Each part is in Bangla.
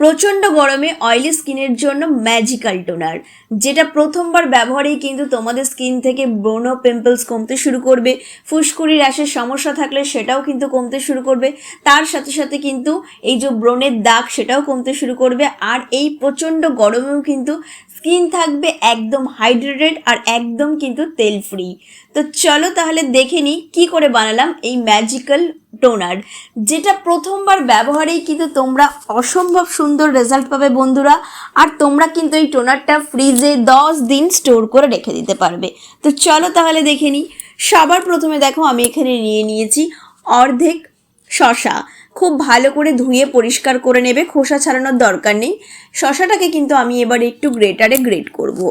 প্রচণ্ড গরমে অয়েলি স্কিনের জন্য ম্যাজিক্যাল টোনার, যেটা প্রথমবার ব্যবহারেই কিন্তু তোমাদের স্কিন থেকে ব্রণ পিম্পলস কমতে শুরু করবে। ফুসকুড়ি র্যাশের সমস্যা থাকলে সেটাও কিন্তু কমতে শুরু করবে। তার সাথে সাথে কিন্তু এই যে ব্রণের দাগ সেটাও কমতে শুরু করবে। আর এই প্রচণ্ড গরমেও কিন্তু স্কিন থাকবে একদম হাইড্রেটেড আর একদম কিন্তু তেল ফ্রি। তো চলো তাহলে দেখে নিই কী করে বানালাম এই ম্যাজিক্যাল টোনার, যেটা প্রথমবার ব্যবহারেই কিন্তু তোমরা অসম্ভব সুন্দর রেজাল্ট পাবে বন্ধুরা। আর তোমরা কিন্তু এই টোনারটা ফ্রিজে 10 দিন স্টোর করে রেখে দিতে পারবে। তো চলো তাহলে দেখে নিই। সবার প্রথমে দেখো আমি এখানে নিয়ে নিয়েছি অর্ধেক শসা। খুব ভালো করে ধুয়ে পরিষ্কার করে নেবে, খোসা ছাড়ানোর দরকার নেই। শসাটাকে কিন্তু আমি এবার একটু গ্রেটারে গ্রেট করব।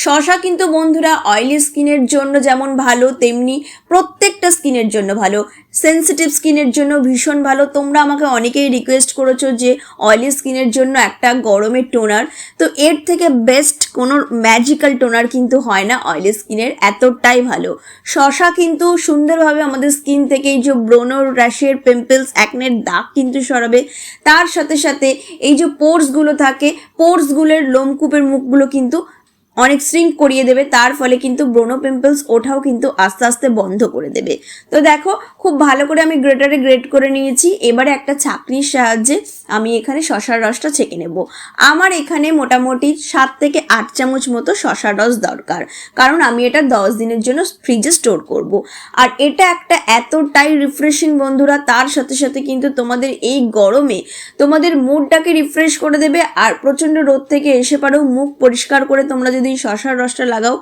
শসা কিন্তু বন্ধুরা অয়েলি স্কিনের জন্য যেমন ভালো, তেমনি প্রত্যেকটা স্কিনের জন্য ভালো। সেন্সিটিভ স্কিনের জন্য ভীষণ ভালো। তোমরা আমাকে অনেকেই রিকোয়েস্ট করেছো যে অয়েলি স্কিনের জন্য একটা গরমের টোনার, তো এর থেকে বেস্ট কোনো ম্যাজিক্যাল টোনার কিন্তু হয় না অয়েলি স্কিনের, এতটাই ভালো। শসা কিন্তু সুন্দরভাবে আমাদের স্কিন থেকে এই যে ব্রণ, র্যাশের, পিম্পলস, অ্যাকনের দাগ কিন্তু সরাবে। তার সাথে সাথে এই যে পোর্সগুলো থাকে, পোর্সগুলোর লোমকূপের মুখগুলো কিন্তু অনেক শ্রিঙ্ক করিয়ে দেবে। তার ফলে কিন্তু ব্রণ পিম্পলস ওঠাও কিন্তু আস্তে আস্তে বন্ধ করে দেবে। তো দেখো খুব ভালো করে আমি গ্রেটারে গ্রেট করে নিয়েছি। এবারে একটা ছাঁকনির সাহায্যে আমি এখানে শসার রসটা ছেঁকে নেব। আমার এখানে মোটামুটি 7 থেকে 8 চামচ মতো শসার রস দরকার, কারণ আমি এটা 10 দিনের জন্য ফ্রিজে স্টোর করব। আর এটা একটা এতটাই রিফ্রেশিং বন্ধুরা, তার সাথে সাথে কিন্তু তোমাদের এই গরমে তোমাদের মুডটাকে রিফ্রেশ করে দেবে। আর প্রচণ্ড রোদ থেকে এসে পারো মুখ পরিষ্কার করে তোমরা যদি শসার রসটা লাগাও,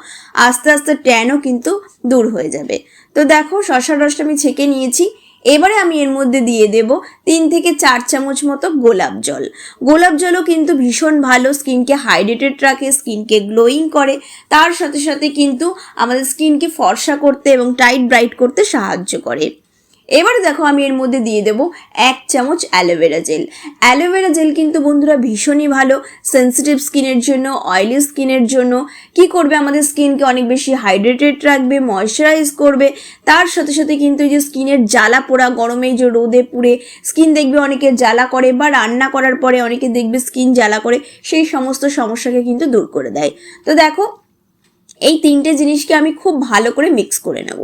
আস্তে আস্তে ট্যানও কিন্তু দূর হয়ে যাবে। তো দেখো শসার রসটা আমি ছেঁকে নিয়েছি। এবারে আমি এর মধ্যে দিয়ে দেব 3 থেকে 4 চামচ মতো গোলাপ জল। গোলাপ জলও কিন্তু ভীষণ ভালো, স্কিনকে হাইড্রেটেড রাখে, স্কিনকে গ্লোয়িং করে। তার সাথে সাথে কিন্তু আমাদের স্কিনকে ফর্সা করতে এবং টাইট ব্রাইট করতে সাহায্য করে। এবারে দেখো আমি এর মধ্যে দিয়ে দেবো 1 চামচ অ্যালোভেরা জেল। অ্যালোভেরা জেল কিন্তু বন্ধুরা ভীষণই ভালো সেন্সিটিভ স্কিনের জন্য, অয়েলি স্কিনের জন্য। কি করবে, আমাদের স্কিনকে অনেক বেশি হাইড্রেটেড রাখবে, ময়শ্চারাইজ করবে। তার সাথে সাথে কিন্তু এই যে স্কিনের জ্বালা পোড়া, গরমে যে রোদে পুড়ে স্কিন দেখবে অনেকে জ্বালা করে, বা রান্না করার পরে অনেকে দেখবে স্কিন জ্বালা করে, সেই সমস্ত সমস্যাকে কিন্তু দূর করে দেয়। তো দেখো এই 3টে জিনিসকে আমি খুব ভালো করে মিক্স করে নেব।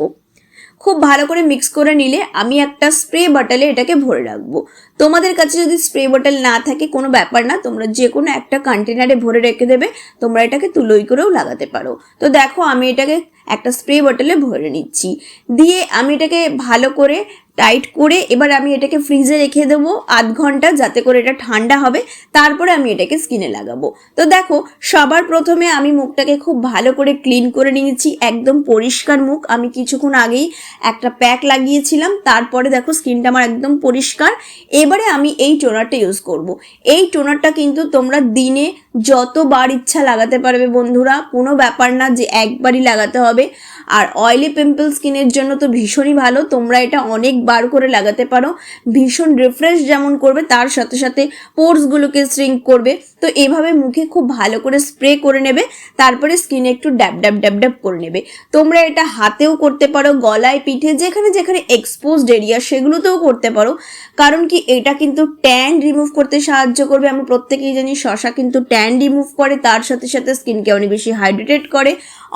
খুব ভালো করে মিক্স করে নিলে আমি একটা স্প্রে বটলে এটাকে ভরে রাখবো। তোমাদের কাছে যদি স্প্রে বটল না থাকে কোনো ব্যাপার না, তোমরা যে কোনো একটা কন্টেনারে ভরে রেখে দেবে। তোমরা এটাকে তুলোই করেও লাগাতে পারো। তো দেখো আমি এটাকে একটা স্প্রে বটলে ভরে নিচ্ছি, দিয়ে আমি এটাকে ভালো করে টাইট করে এবার আমি এটাকে ফ্রিজে রেখে দেবো 1/2 ঘন্টা, যাতে করে এটা ঠান্ডা হবে। তারপরে আমি এটাকে স্কিনে লাগাবো। তো দেখো সবার প্রথমে আমি মুখটাকে খুব ভালো করে ক্লিন করে নিয়েছি, একদম পরিষ্কার মুখ। আমি কিছুক্ষণ আগেই একটা প্যাক লাগিয়েছিলাম, তারপরে দেখো স্কিনটা আমার একদম পরিষ্কার। এবারে আমি এই টোনারটা ইউজ করব। এই টোনারটা কিন্তু তোমরা দিনে যতবার ইচ্ছা লাগাতে পারবে বন্ধুরা, কোনো ব্যাপার না যে একবারই লাগাতে হবে। আর অয়েলি পিম্পল স্কিনের জন্য তো ভীষণই ভালো, তোমরা এটা অনেকবার করে লাগাতে পারো। ভীষণ রিফ্রেশ যেমন করবে, তার সাথে সাথে পোর্সগুলোকে শ্রিঙ্ক করবে। তো এভাবে মুখে খুব ভালো করে স্প্রে করে নেবে, তারপরে স্কিনে একটু ড্যাব ড্যাব ড্যাব ড্যাব করে নেবে। তোমরা এটা হাতেও করতে পারো, গলায়, পিঠে, যেখানে যেখানে এক্সপোজড এরিয়া সেগুলোতেও করতে পারো। কারণ কি এটা কিন্তু ট্যান রিমুভ করতে সাহায্য করবে। আমরা প্রত্যেকেই জানি শসা কিন্তু ট্যান রিমুভ করে, তার সাথে সাথে স্কিনকে অনেক বেশি হাইড্রেটেড করে,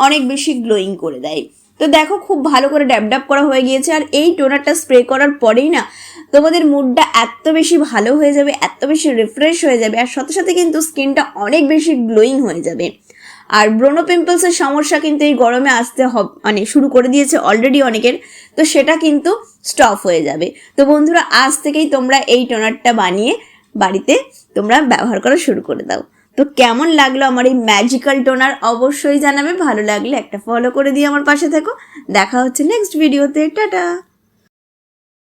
অনেক বেশি গ্লোয়িং করে দেয়। তো দেখো খুব ভালো করে ড্যাব ড্যাব করা হয়ে গিয়েছে। আর এই টোনারটা স্প্রে করার পরেই না তোমাদের মুডটা এত বেশি ভালো হয়ে যাবে, এত বেশি রিফ্রেশ হয়ে যাবে, আর সাথে সাথে কিন্তু স্কিনটা অনেক বেশি গ্লোয়িং হয়ে যাবে। আর ব্রণ পিম্পলসের সমস্যা কিন্তু এই গরমে আসতে মানে শুরু করে দিয়েছে অলরেডি অনেকের, তো সেটা কিন্তু স্টপ হয়ে যাবে। তো বন্ধুরা আজ থেকেই তোমরা এই টোনারটা বানিয়ে বাড়িতে তোমরা ব্যবহার করা শুরু করে দাও। তো কেমন লাগলো আমার এই ম্যাজিক্যাল টোনার অবশ্যই জানাবে। ভালো লাগলে একটা ফলো করে দিয়ে আমার পাশে থেকো। দেখা হচ্ছে নেক্সট ভিডিওতে। টাটা।